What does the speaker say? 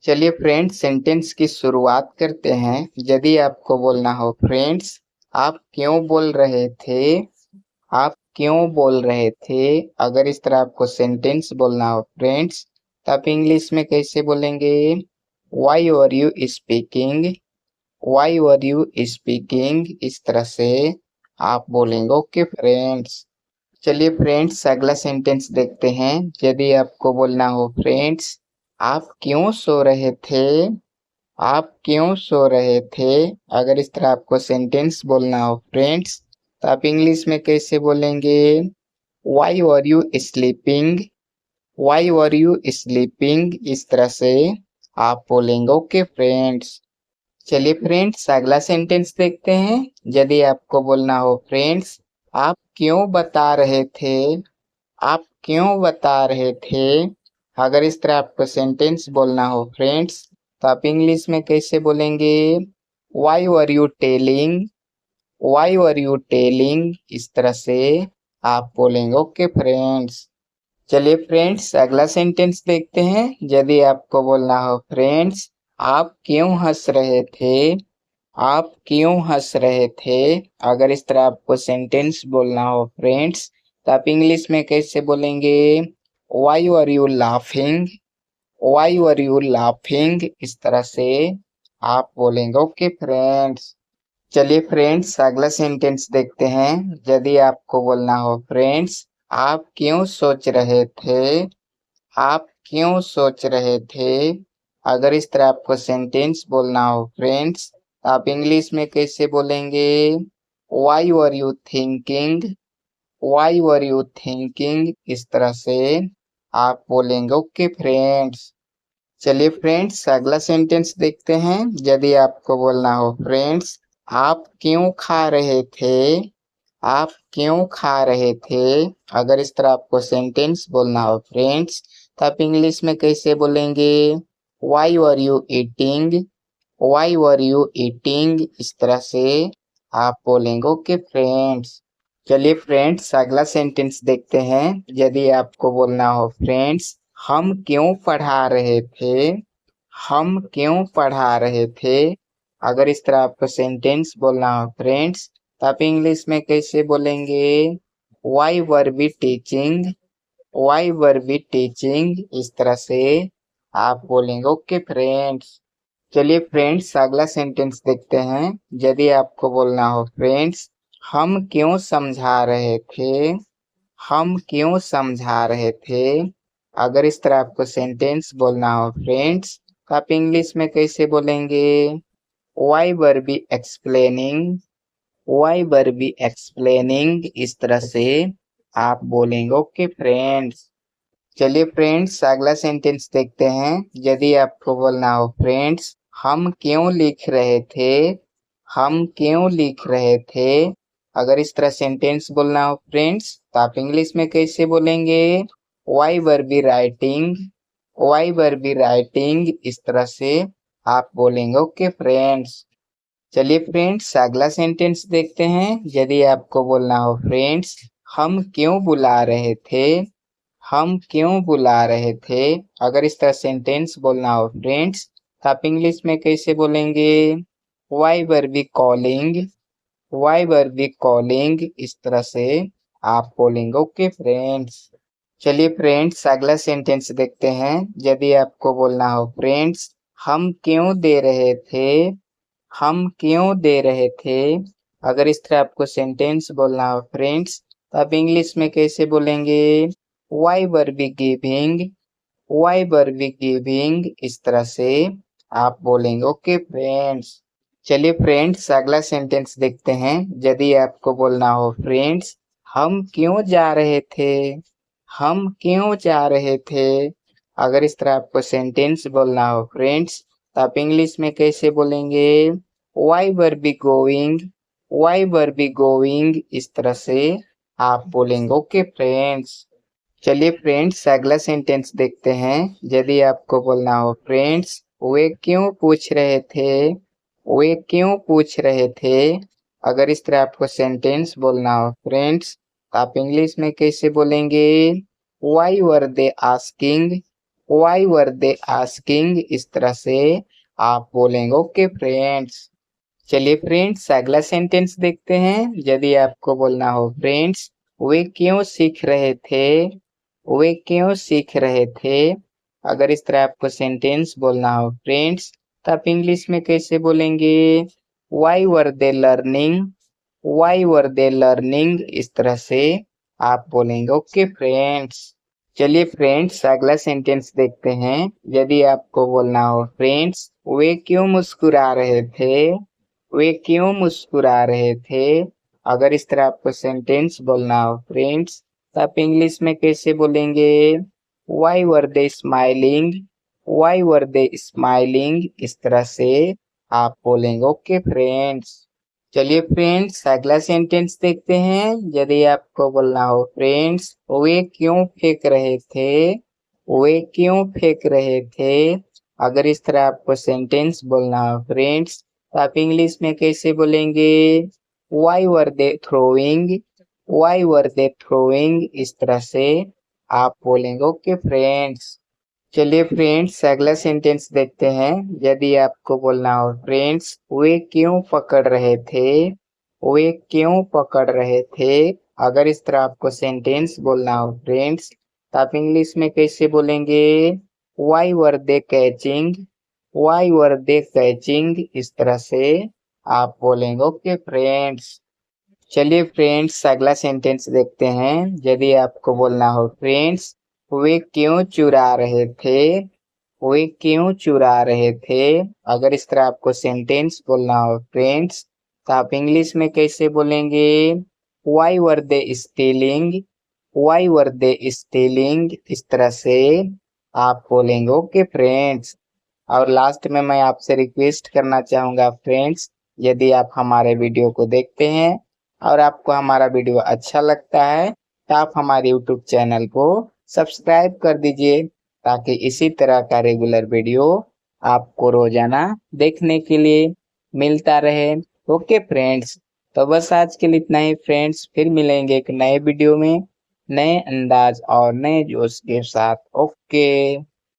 चलिए friends sentence की शुरुआत करते हैं। यदि आपको बोलना हो फ्रेंड्स, आप क्यों बोल रहे थे? आप क्यों बोल रहे थे? अगर इस तरह आपको सेंटेंस बोलना हो फ्रेंड्स, तो आप इंग्लिश में कैसे बोलेंगे? Why are you speaking? Why are you speaking? इस तरह से आप बोलेंगे। Okay friends. चलिए फ्रेंड्स अगला सेंटेंस देखते हैं। यदि आपको बोलना हो फ्रेंड्स, आप क्यों सो रहे थे? आप क्यों सो रहे थे? अगर इस तरह आपको सेंटेंस बोलना हो फ्रेंड्स, तो आप इंग्लिश में कैसे बोलेंगे? Why are you sleeping? Why are you sleeping? इस तरह से आप बोलेंगे। Okay friends. चलिए फ्रेंड्स अगला सेंटेंस देखते हैं। यदि आपको बोलना हो फ्रेंड्स, आप क्यों बता रहे थे? आप क्यों बता रहे थे? अगर इस तरह आपको सेंटेंस बोलना हो फ्रेंड्स, तो आप इंग्लिश में कैसे बोलेंगे? Why were you telling? Why were you telling? इस तरह से आप बोलेंगे। Okay friends. चलिए फ्रेंड्स अगला सेंटेंस देखते हैं। यदि आपको बोलना हो फ्रेंड्स, आप क्यों हंस रहे थे? आप क्यों हंस रहे थे? अगर इस तरह आपको सेंटेंस बोलना हो फ्रेंड्स, तो आप इंग्लिश में कैसे बोलेंगे? Why are you laughing? Why are you laughing? इस तरह से आप बोलेंगे। Okay friends. चलिए फ्रेंड्स अगला सेंटेंस देखते हैं। यदि आपको बोलना हो फ्रेंड्स, आप क्यों सोच रहे थे? आप क्यों सोच रहे थे? अगर इस तरह आपको सेंटेंस बोलना हो फ्रेंड्स, आप इंग्लिश में कैसे बोलेंगे? Why were you thinking? Why were you thinking? इस तरह से आप बोलेंगे। Okay friends. चलिए फ्रेंड्स अगला सेंटेंस देखते हैं। यदि आपको बोलना हो फ्रेंड्स, आप क्यों खा रहे थे? आप क्यों खा रहे थे? अगर इस तरह आपको सेंटेंस बोलना हो फ्रेंड्स, तो आप इंग्लिश में कैसे बोलेंगे? Why were you eating? Why were you eating? इस तरह से आप बोलेंगे। Okay friends. चलिए फ्रेंड्स अगला सेंटेंस देखते हैं। यदि आपको बोलना हो फ्रेंड्स, हम क्यों पढ़ा रहे थे? हम क्यों पढ़ा रहे थे? अगर इस तरह आपको सेंटेंस बोलना हो फ्रेंड्स, तो आप इंग्लिश में कैसे बोलेंगे? Why were be teaching? Why were be teaching? इस तरह से आप बोलेंगे। Okay friends. चलिए फ्रेंड्स अगला सेंटेंस देखते हैं। यदि आपको बोलना हो फ्रेंड्स, हम क्यों समझा रहे थे? हम क्यों समझा रहे थे? अगर इस तरह आपको सेंटेंस बोलना हो फ्रेंड्स, तो आप इंग्लिश में कैसे बोलेंगे? Why were be explaining? Why were be explaining? इस तरह से आप बोलेंगे। Okay friends. चलिए फ्रेंड्स अगला सेंटेंस देखते हैं। यदि आपको बोलना हो फ्रेंड्स, हम क्यों लिख रहे थे? हम क्यों लिख रहे थे? अगर इस तरह सेंटेंस बोलना हो फ्रेंड्स, तो आप इंग्लिश में कैसे बोलेंगे? Why were be writing? Why were be writing? इस तरह से आप बोलेंगे। Okay friends. चलिए फ्रेंड्स अगला सेंटेंस देखते हैं। यदि आपको बोलना हो फ्रेंड्स, हम क्यों बुला रहे थे? हम क्यों बुला रहे थे? अगर इस तरह सेंटेंस बोलना हो फ्रेंड्स, तो आप इंग्लिश में कैसे बोलेंगे? Why were be calling? Why were be calling? इस तरह से आप बोलेंगे। Okay friends. चलिए फ्रेंड्स अगला सेंटेंस देखते हैं। यदि आपको बोलना हो फ्रेंड्स, हम क्यों दे रहे थे? हम क्यों दे रहे थे? अगर इस तरह आपको सेंटेंस बोलना हो फ्रेंड्स, तो आप इंग्लिश में कैसे बोलेंगे? Why were be giving? Why were be giving? इस तरह से आप बोलेंगे। Okay friends. चलिए फ्रेंड्स अगला सेंटेंस देखते हैं। यदि आपको बोलना हो फ्रेंड्स, हम क्यों जा रहे थे? हम क्यों जा रहे थे? अगर इस तरह आपको सेंटेंस बोलना हो फ्रेंड्स, तो आप इंग्लिश में कैसे बोलेंगे? Why were be going? Why were be going? इस तरह से आप बोलेंगे। Okay friends. चलिए फ्रेंड्स अगला सेंटेंस देखते हैं। यदि आपको बोलना हो फ्रेंड्स, वे क्यों पूछ रहे थे? वे क्यों पूछ रहे थे? अगर इस तरह आपको सेंटेंस बोलना हो फ्रेंड्स, तो आप इंग्लिश में कैसे बोलेंगे? Why were they asking? Why were they asking, इस तरह से आप बोलेंगे। ओके फ्रेंड्स, चलिए फ्रेंड्स अगला सेंटेंस देखते हैं। यदि आपको बोलना हो फ्रेंड्स वे क्यों सीख रहे थे, वे क्यों सीख रहे थे, अगर इस तरह आपको सेंटेंस बोलना हो फ्रेंड्स तो आप इंग्लिश में कैसे बोलेंगे? Why were they learning, why were they learning, इस तरह से आप बोलेंगे। ओके फ्रेंड्स, चलिए फ्रेंड्स अगला सेंटेंस देखते हैं। यदि आपको बोलना हो फ्रेंड्स वे क्यों मुस्कुरा रहे थे, वे क्यों मुस्कुरा रहे थे, अगर इस तरह आपको सेंटेंस बोलना हो फ्रेंड्स तो आप इंग्लिश में कैसे बोलेंगे? Why were they smiling, why were they smiling, इस तरह से आप बोलेंगे। ओके फ्रेंड्स, चलिए फ्रेंड्स अगला सेंटेंस देखते हैं। यदि आपको बोलना हो फ्रेंड्स वे क्यों फेंक रहे थे, वे क्यों फेंक रहे थे, अगर इस तरह आपको सेंटेंस बोलना हो फ्रेंड्स तो आप इंग्लिश में कैसे बोलेंगे? Why were they throwing, why were they throwing, इस तरह से आप बोलेंगे। ओके फ्रेंड्स, चलिए फ्रेंड्स अगला सेंटेंस देखते हैं। यदि आपको बोलना हो फ्रेंड्स वे क्यों पकड़ रहे थे, वे क्यों पकड़ रहे थे, अगर इस तरह आपको सेंटेंस बोलना हो फ्रेंड्स तो आप इंग्लिश में कैसे बोलेंगे? Why were they catching, why were they catching, इस तरह से आप बोलेंगे। ओके फ्रेंड्स, चलिए फ्रेंड्स अगला सेंटेंस देखते हैं। यदि आपको बोलना हो फ्रेंड्स वे क्यों चुरा रहे थे, वे क्यों चुरा रहे थे, अगर इस तरह आपको सेंटेंस बोलना हो फ्रेंड्स तो आप इंग्लिश में कैसे बोलेंगे? Why were they stealing, why were they stealing, इस तरह से आप बोलेंगे। ओके फ्रेंड्स, और लास्ट में मैं आपसे रिक्वेस्ट करना चाहूंगा फ्रेंड्स यदि आप हमारे वीडियो को देखते हैं और आपको हमारा वीडियो अच्छा लगता है तो आप हमारे यूट्यूब चैनल को सब्सक्राइब कर दीजिए ताकि इसी तरह का रेगुलर वीडियो आपको रोजाना देखने के लिए मिलता रहे। ओके फ्रेंड्स, तो बस आज के लिए इतना ही फ्रेंड्स, फिर मिलेंगे एक नए वीडियो में नए अंदाज और नए जोश के साथ। ओके।